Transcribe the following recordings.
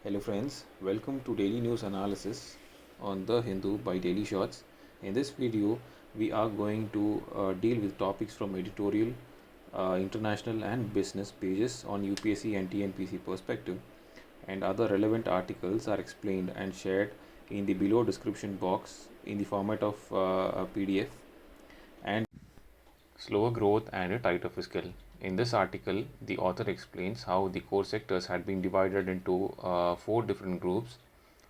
Hello friends, welcome to Daily News Analysis on The Hindu by Daily Shots. In this video, we are going to deal with topics from editorial, international and business pages on UPSC and TNPC perspective, and other relevant articles are explained and shared in the below description box in the format of a PDF and slower growth and a tighter fiscal. In this article, the author explains how the core sectors had been divided into four different groups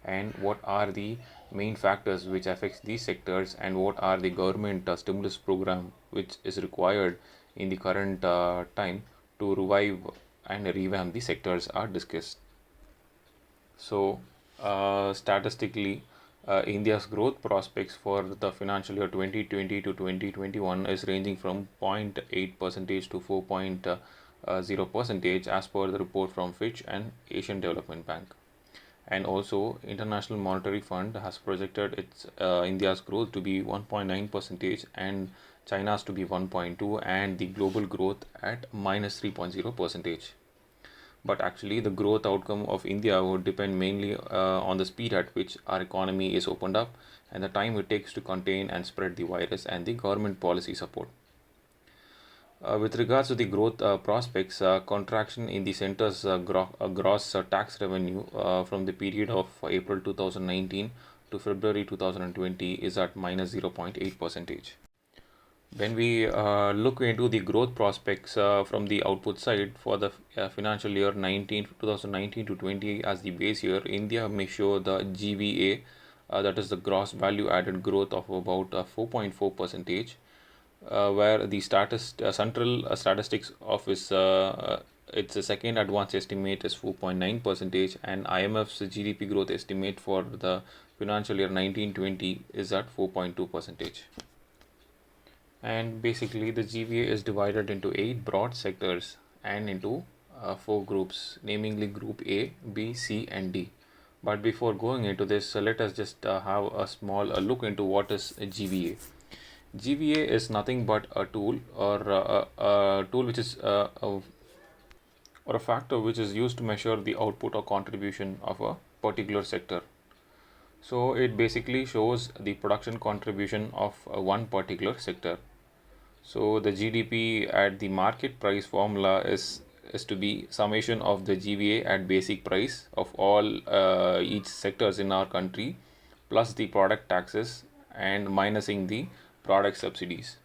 and what are the main factors which affects these sectors and what are the government stimulus program which is required in the current time to revive and revamp the sectors are discussed. So, statistically, India's growth prospects for the financial year 2020 to 2021 is ranging from 0.8 percentage to 4.0 percentage as per the report from Fitch and Asian Development Bank. And also, International Monetary Fund has projected its India's growth to be 1.9 percentage and China's to be 1.2 and the global growth at minus 3.0 percentage. But actually, the growth outcome of India would depend mainly on the speed at which our economy is opened up and the time it takes to contain and spread the virus and the government policy support. With regards to the growth prospects, contraction in the center's gross tax revenue from the period of April 2019 to February 2020 is at minus 0.8 percentage. When we look into the growth prospects from the output side for the financial year 2019 to 20 as the base year, India may show the GVA, that is the gross value added growth of about 4.4 percentage, where the Central Statistics Office its second advanced estimate is 4.9 percentage and IMF's GDP growth estimate for the financial year 1920 is at 4.2 percentage. And basically the GVA is divided into 8 broad sectors and into 4 groups, namely Group A, B, C and D. But before going into this, let us just have a small look into what is GVA. GVA is nothing but a tool or a tool which is or a factor which is used to measure the output or contribution of a particular sector. So it basically shows the production contribution of one particular sector. So the GDP at the market price formula is to be summation of the GVA at basic price of all each sectors in our country plus the product taxes and minusing the product subsidies.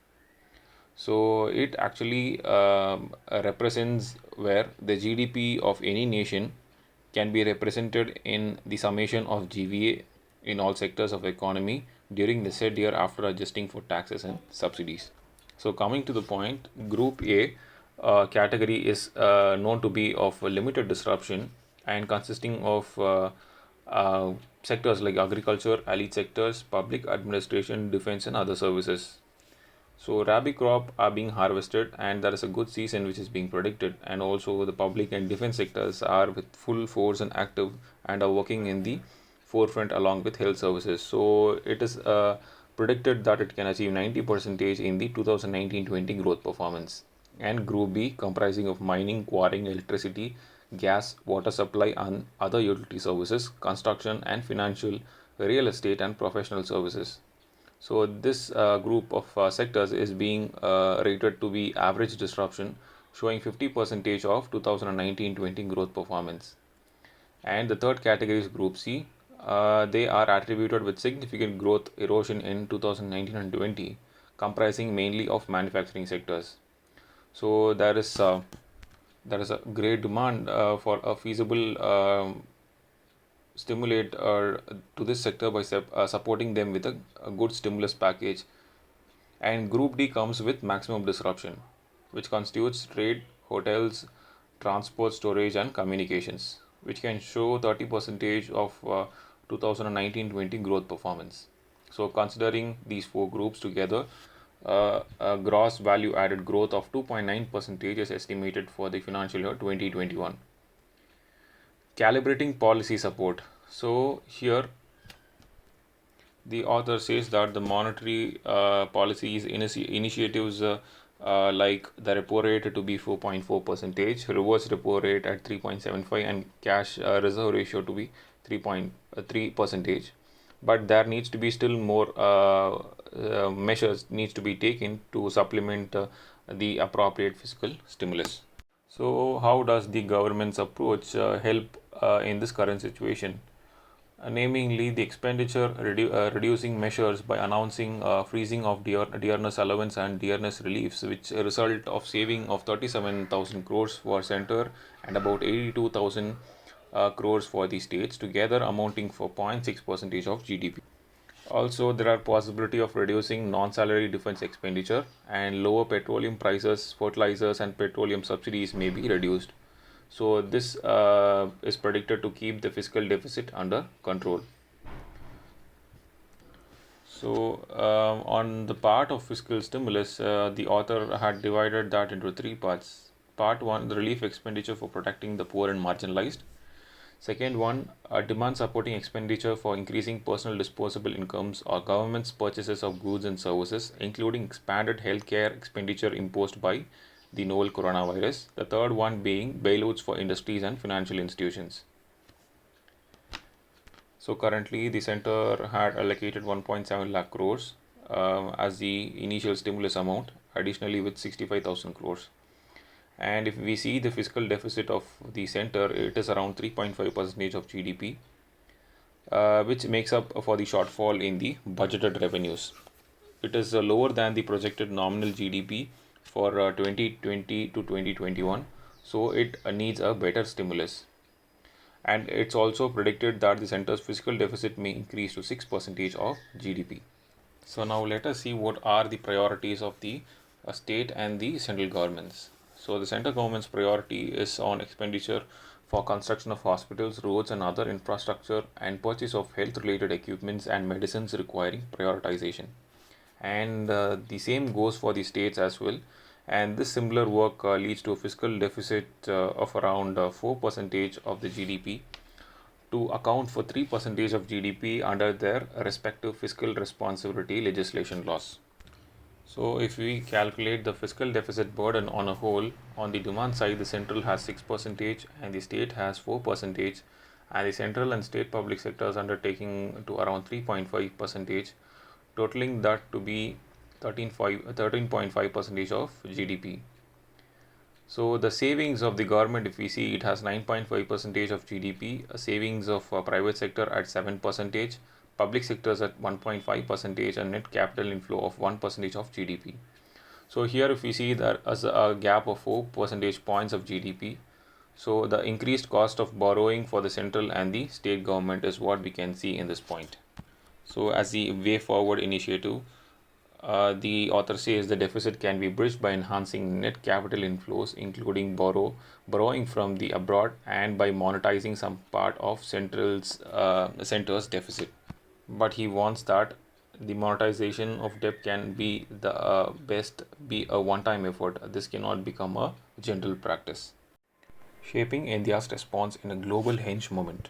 So it actually represents where the GDP of any nation can be represented in the summation of GVA in all sectors of economy during the said year after adjusting for taxes and subsidies. So coming to the point, Group A category is known to be of limited disruption and consisting of sectors like agriculture, allied sectors, public administration, defense and other services. So rabi crop are being harvested and there is a good season which is being predicted, and also the public and defense sectors are with full force and active and are working in the forefront along with health services. So it is predicted that it can achieve 90% in the 2019-20 growth performance. And Group B comprising of mining, quarrying, electricity, gas, water supply and other utility services, construction and financial, real estate and professional services. So this group of sectors is being rated to be average disruption, showing 50% of 2019-20 growth performance. And the third category is Group C. They are attributed with significant growth erosion in 2019 and 20, comprising mainly of manufacturing sectors. So there is a great demand for a feasible stimulate to this sector by supporting them with a good stimulus package. And Group D comes with maximum disruption, which constitutes trade, hotels, transport, storage and communications, which can show 30% of 2019-20 growth performance. So considering these four groups together, a gross value added growth of 2.9% is estimated for the financial year 2021. Calibrating policy support. So here the author says that the monetary policies initiatives like the repo rate to be 4.4 percentage, reverse repo rate at 3.75, and cash reserve ratio to be 3.3 percentage. But there needs to be still more measures needs to be taken to supplement the appropriate fiscal stimulus. So how does the government's approach help in this current situation? Namely the expenditure reducing measures by announcing freezing of dearness allowance and dearness reliefs, which a result of saving of 37,000 crores for center and about 82,000 crores for the states, together amounting for 0.6 percentage of GDP. Also, there are possibility of reducing non-salary defense expenditure, and lower petroleum prices, fertilizers, and petroleum subsidies may be reduced. So this is predicted to keep the fiscal deficit under control. So on the part of fiscal stimulus, the author had divided that into three parts. Part one, the relief expenditure for protecting the poor and marginalized. Second one, demand supporting expenditure for increasing personal disposable incomes or government's purchases of goods and services, including expanded healthcare expenditure imposed by the novel coronavirus. The third one being bailouts for industries and financial institutions. So currently the center had allocated 1.7 lakh crores as the initial stimulus amount, additionally with 65,000 crores. And if we see the fiscal deficit of the center, it is around 3.5% of GDP, which makes up for the shortfall in the budgeted revenues. It is lower than the projected nominal GDP for 2020 to 2021, so it needs a better stimulus. And it's also predicted that the center's fiscal deficit may increase to 6% of GDP. So now let us see what are the priorities of the state and the central governments. So the central government's priority is on expenditure for construction of hospitals, roads and other infrastructure, and purchase of health related equipments and medicines requiring prioritization. And the same goes for the states as well. And this similar work leads to a fiscal deficit of around 4% of the GDP, to account for 3% of GDP under their respective fiscal responsibility legislation laws. So, if we calculate the fiscal deficit burden on a whole, on the demand side, the central has 6% and the state has 4%, and the central and state public sectors undertaking to around 3.5%, totaling that to be 13.5% of GDP. So the savings of the government, if we see, it has 9.5% of GDP, a savings of private sector at 7%, public sectors at 1.5%, and net capital inflow of 1% of GDP. So here if we see that as a gap of 4 percentage points of GDP, so the increased cost of borrowing for the central and the state government is what we can see in this point. So as the way forward initiative, the author says the deficit can be bridged by enhancing net capital inflows, including borrowing from the abroad, and by monetizing some part of center's deficit. But he wants that the monetization of debt can be the best be a one-time effort. This cannot become a general practice. Shaping India's response in a global hinge moment.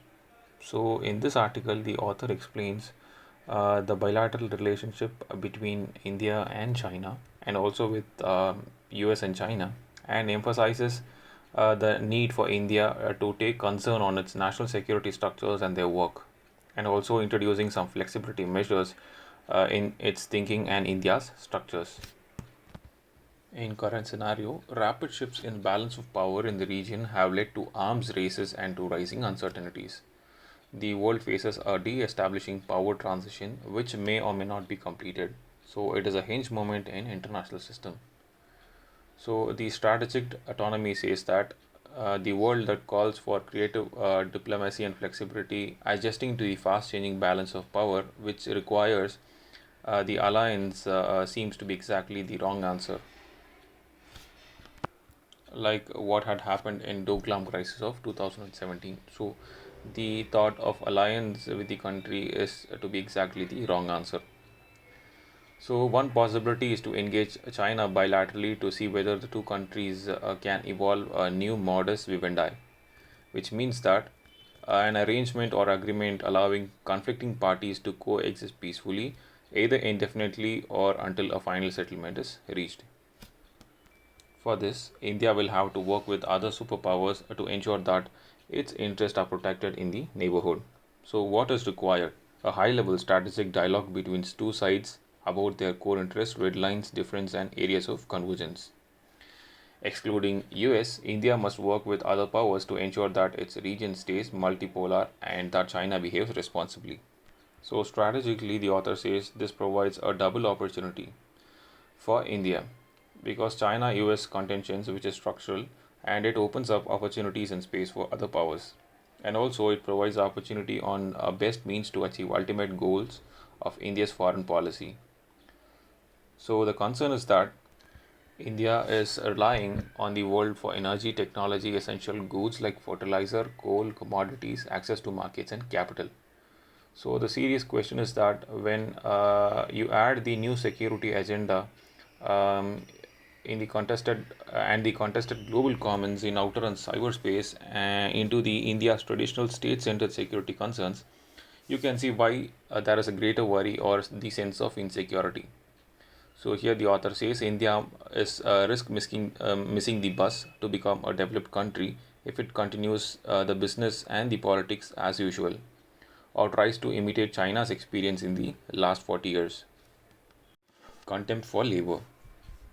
So, in this article, the author explains the bilateral relationship between India and China, and also with US and China, and emphasizes the need for India to take concern on its national security structures and their work, and also introducing some flexibility measures in its thinking and India's structures. In current scenario, rapid shifts in balance of power in the region have led to arms races and to rising uncertainties. The world faces a de-establishing power transition which may or may not be completed. So it is a hinge moment in international system. So the strategic autonomy says that the world that calls for creative diplomacy and flexibility, adjusting to the fast changing balance of power, which requires the alliance, seems to be exactly the wrong answer, like what had happened in Doklam crisis of 2017. So the thought of alliance with the country is to be exactly the wrong answer. So one possibility is to engage China bilaterally to see whether the two countries can evolve a new modus vivendi, which means that an arrangement or agreement allowing conflicting parties to coexist peacefully, either indefinitely or until a final settlement is reached. For this, India will have to work with other superpowers to ensure that its interests are protected in the neighborhood. So, what is required? A high level strategic dialogue between two sides about their core interests, red lines, difference, and areas of convergence. Excluding US, India must work with other powers to ensure that its region stays multipolar and that China behaves responsibly. So, strategically, the author says this provides a double opportunity for India because China US contentions, which is structural, and it opens up opportunities and space for other powers. And also, it provides opportunity on best means to achieve ultimate goals of India's foreign policy. So, the concern is that India is relying on the world for energy, technology, essential goods like fertilizer, coal, commodities, access to markets, and capital. So the serious question is that when you add the new security agenda um, in the contested global commons in outer and cyberspace into the India's traditional state-centered security concerns, you can see why there is a greater worry or the sense of insecurity. So here the author says India is missing the bus to become a developed country if it continues the business and the politics as usual or tries to imitate China's experience in the last 40 years. Contempt for labor.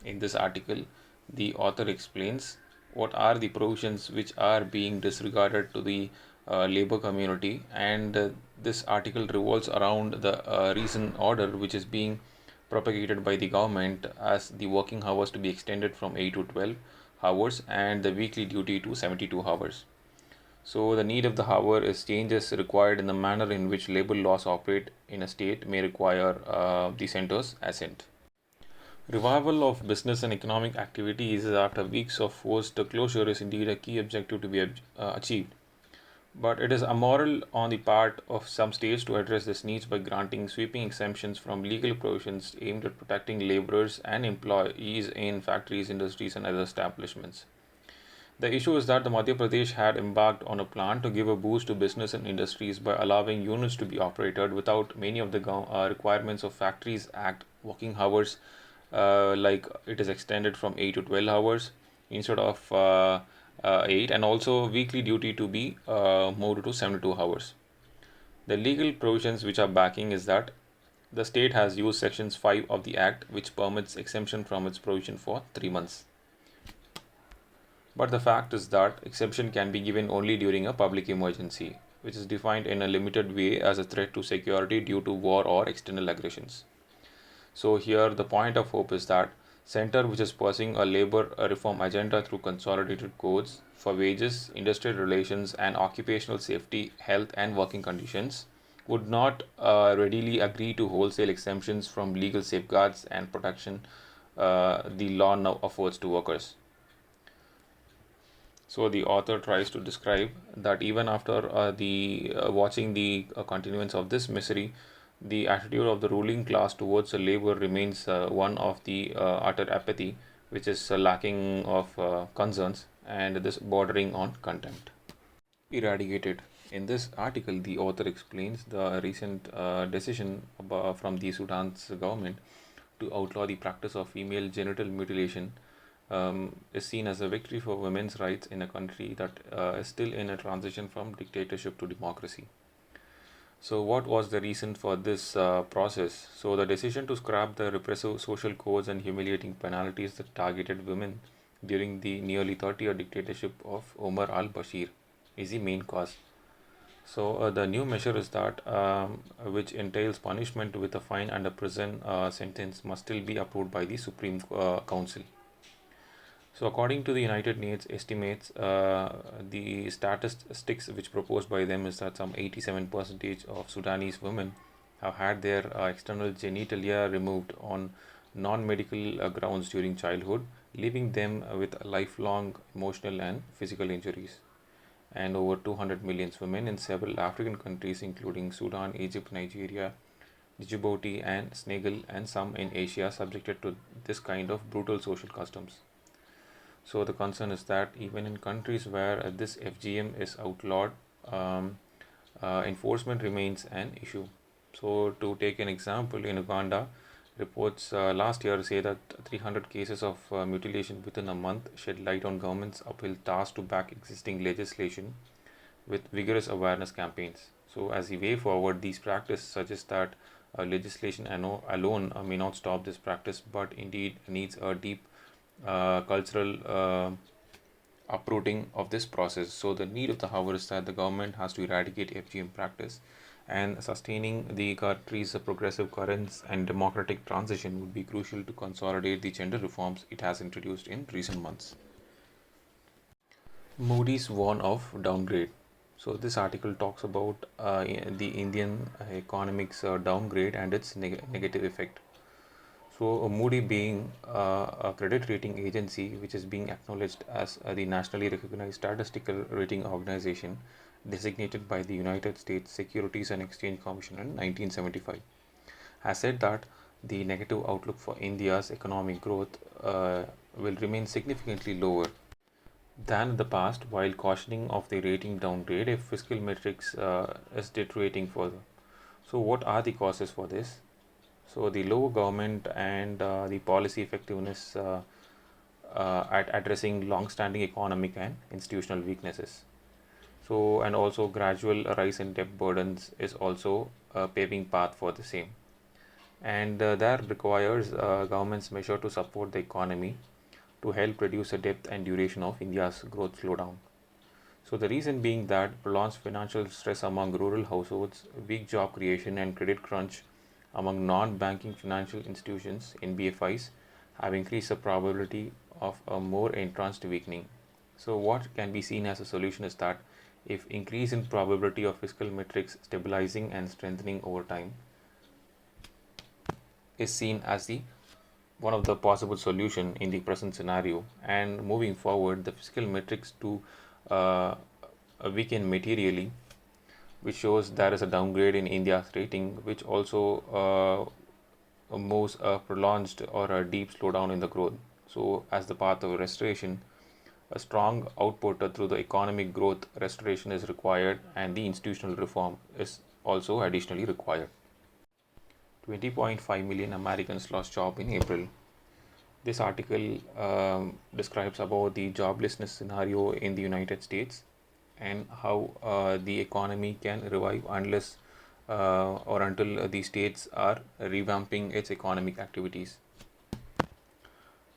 In this article, the author explains what are the provisions which are being disregarded to the labor community, and this article revolves around the recent order which is being propagated by the government as the working hours to be extended from 8 to 12 hours and the weekly duty to 72 hours. So, the need of the hour is changes required in the manner in which labor laws operate in a state may require the center's assent. Revival of business and economic activities after weeks of forced closure is indeed a key objective to be achieved. But it is immoral on the part of some states to address this needs by granting sweeping exemptions from legal provisions aimed at protecting laborers and employees in factories, industries, and other establishments. The issue is that the Madhya Pradesh had embarked on a plan to give a boost to business and industries by allowing units to be operated without many of the requirements of Factories Act working hours, like it is extended from 8 to 12 hours instead of 8, and also weekly duty to be moved to 72 hours. The legal provisions which are backing is that the state has used sections 5 of the act which permits exemption from its provision for 3 months. But the fact is that exemption can be given only during a public emergency, which is defined in a limited way as a threat to security due to war or external aggressions. So here the point of hope is that center which is pursuing a labor reform agenda through consolidated codes for wages, industrial relations and occupational safety, health and working conditions would not readily agree to wholesale exemptions from legal safeguards and protection the law now affords to workers. So the author tries to describe that even after the watching the continuance of this misery, the attitude of the ruling class towards the labor remains one of the utter apathy, which is lacking of concerns and this bordering on contempt. Eradicated. In this article, the author explains the recent decision from the Sudan's government to outlaw the practice of female genital mutilation is seen as a victory for women's rights in a country that is still in a transition from dictatorship to democracy. So, what was the reason for this process? So, the decision to scrap the repressive social codes and humiliating penalties that targeted women during the nearly 30-year dictatorship of Omar al Bashir is the main cause. So, the new measure is that which entails punishment with a fine and a prison sentence must still be approved by the Supreme Council. So, according to the United Nations estimates, the statistics which proposed by them is that some 87% of Sudanese women have had their external genitalia removed on non-medical grounds during childhood, leaving them with lifelong emotional and physical injuries. And over 200 million women in several African countries, including Sudan, Egypt, Nigeria, Djibouti, and Senegal, and some in Asia, subjected to this kind of brutal social customs. So the concern is that even in countries where this FGM is outlawed, enforcement remains an issue. So to take an example, in Uganda, Reports last year say that 300 cases of mutilation within a month shed light on government's uphill task to back existing legislation with vigorous awareness campaigns. So, as the way forward, these practices suggest that legislation alone may not stop this practice, but indeed needs a deep cultural uprooting of this process. So, the need of the hour is that the government has to eradicate FGM practice, and sustaining the country's progressive currents and democratic transition would be crucial to consolidate the gender reforms it has introduced in recent months. Moody's warn of downgrade. So this article talks about the Indian economic's downgrade and its negative effect. So Moody being a credit rating agency which is being acknowledged as the nationally recognized statistical rating organization designated by the United States Securities and Exchange Commission in 1975, has said that the negative outlook for India's economic growth will remain significantly lower than in the past, while cautioning of the rating downgrade if fiscal metrics is deteriorating further. So, what are the causes for this? So, the lower government and the policy effectiveness at addressing long-standing economic and institutional weaknesses. So, and also gradual rise in debt burdens is also a paving path for the same. And that requires government's measure to support the economy to help reduce the depth and duration of India's growth slowdown. So, the reason being that prolonged financial stress among rural households, weak job creation, and credit crunch among non banking financial institutions (NBFIs) have increased the probability of a more entrenched weakening. So, what can be seen as a solution is that if increase in probability of fiscal metrics stabilizing and strengthening over time is seen as the one of the possible solution in the present scenario, and moving forward the fiscal metrics to uh, weaken materially, which shows there is a downgrade in India's rating, which also moves a prolonged or a deep slowdown in the growth. So as the path of restoration, a strong output through the economic growth restoration is required, and the institutional reform is also additionally required. 20.5 million Americans lost job in April. This article describes about the joblessness scenario in the United States and how the economy can revive unless or until the states are revamping its economic activities.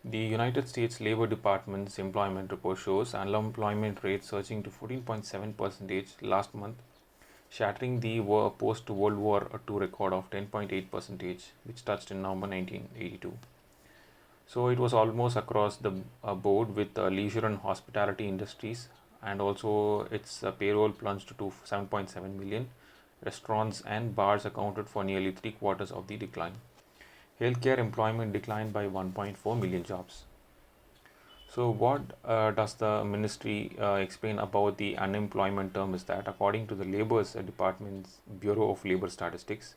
The United States Labor Department's employment report shows unemployment rate surging to 14.7% last month, shattering the post-World War II record of 10.8%, which touched in November 1982. So it was almost across the board with leisure and hospitality industries, and also its payroll plunged to 7.7 million. Restaurants and bars accounted for nearly three quarters of the decline. Healthcare employment declined by 1.4 million jobs. So, what does the ministry explain about the unemployment term is that according to the Labour Department's Bureau of Labor Statistics,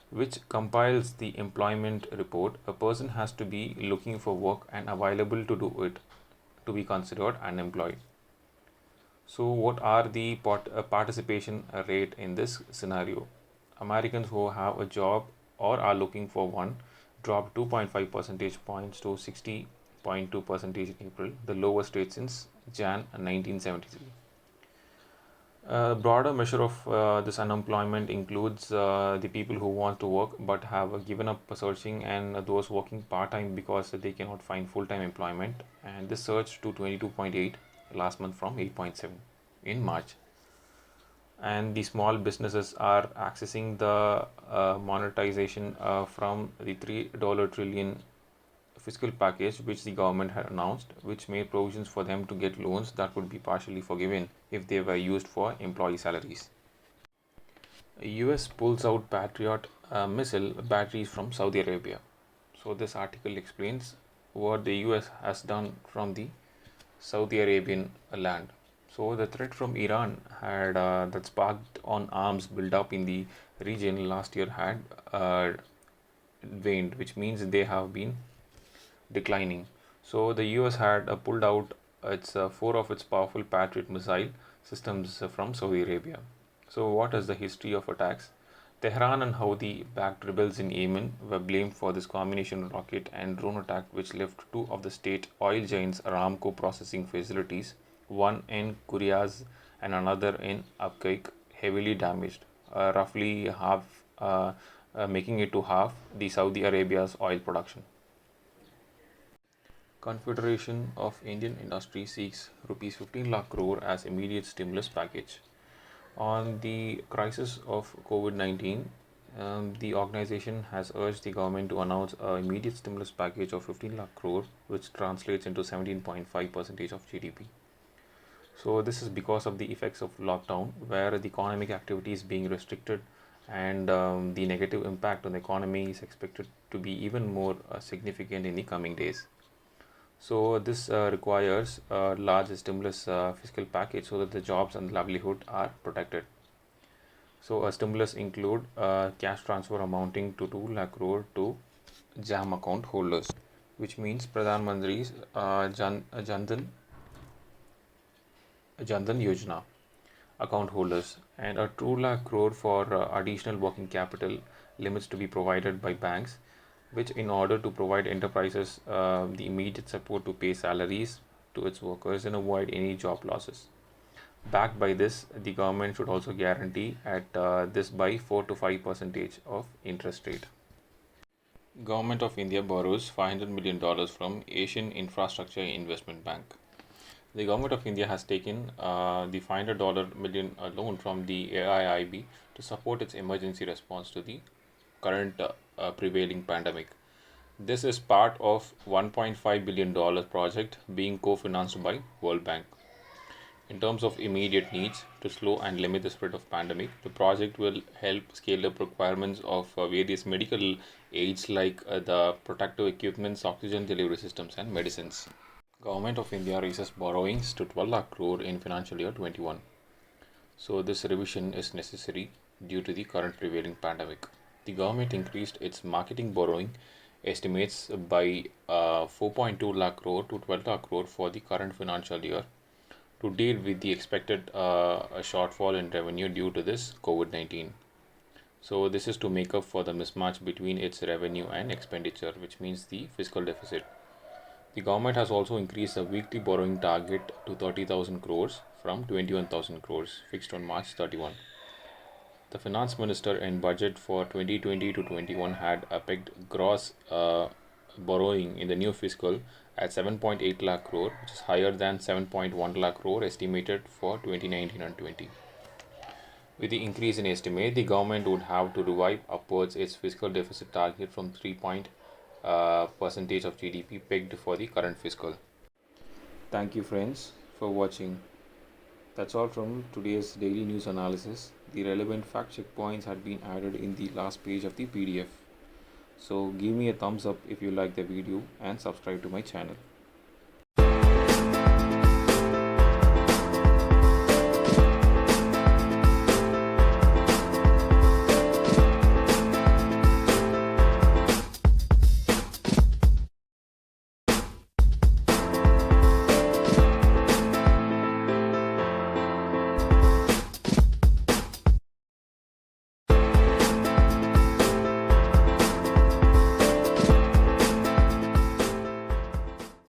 which compiles the employment report, a person has to be looking for work and available to do it to be considered unemployed. So, what are the participation rate in this scenario? Americans who have a job or are looking for one dropped 2.5 percentage points to 60.2% in April, the lowest rate since Jan 1973. A broader measure of this unemployment includes the people who want to work but have given up searching, and those working part time because they cannot find full time employment. And this surged to 22.8 last month from 8.7 in March. And the small businesses are accessing the monetization from the $3 trillion fiscal package which the government had announced, which made provisions for them to get loans that would be partially forgiven if they were used for employee salaries. US pulls out Patriot missile batteries from Saudi Arabia. So this article explains what the US has done from the Saudi Arabian land. So the threat from Iran had that sparked on arms build up in the region last year had waned, which means they have been declining. So the US had pulled out its four of its powerful Patriot missile systems from Saudi Arabia. So what is the history of attacks? Tehran and Houthi-backed rebels in Yemen were blamed for this combination rocket and drone attack, which left two of the state oil giants Aramco processing facilities, one in Kuriaz and another in Abqaiq, heavily damaged, roughly half, making it to half the Saudi Arabia's oil production. Confederation of Indian Industry seeks rupees 15 lakh crore as immediate stimulus package. On the crisis of COVID 19, the organization has urged the government to announce an immediate stimulus package of 15 lakh crore, which translates into 17.5% of GDP. So, this is because of the effects of lockdown, where the economic activity is being restricted, and the negative impact on the economy is expected to be even more significant in the coming days. So this requires a large stimulus fiscal package so that the jobs and livelihood are protected. So a stimulus include cash transfer amounting to 2 lakh crore to JAM account holders, which means Pradhan Mantri's Jandan Yojana account holders, and a 2 lakh crore for additional working capital limits to be provided by banks, which in order to provide enterprises the immediate support to pay salaries to its workers and avoid any job losses. Backed by this, the government should also guarantee at this by 4 to 5 percentage of interest rate. Government of India borrows $500 million from Asian Infrastructure Investment Bank. The Government of India has taken the $500 million loan from the AIIB to support its emergency response to the current prevailing pandemic. This is part of $1.5 billion project being co-financed by World Bank. In terms of immediate needs to slow and limit the spread of pandemic, the project will help scale up requirements of various medical aids like the protective equipments, oxygen delivery systems, and medicines. Government of India raises borrowings to 12 lakh crore in financial year 21. So this revision is necessary due to the current prevailing pandemic. The government increased its marketing borrowing estimates by 4.2 lakh crore to 12 lakh crore for the current financial year to deal with the expected shortfall in revenue due to this COVID-19. So this is to make up for the mismatch between its revenue and expenditure, which means the fiscal deficit. The government has also increased the weekly borrowing target to 30,000 crores from 21,000 crores fixed on March 31. The finance minister in budget for 2020 to 21 had pegged gross borrowing in the new fiscal at 7.8 lakh crore, which is higher than 7.1 lakh crore estimated for 2019 and 20. With the increase in estimate, the government would have to revive upwards its fiscal deficit target from 3 percentage of GDP pegged for the current fiscal. Thank you friends for watching. That's all from today's daily news analysis. The relevant fact check points had been added in the last page of the PDF. So give me a thumbs up if you like the video and subscribe to my channel.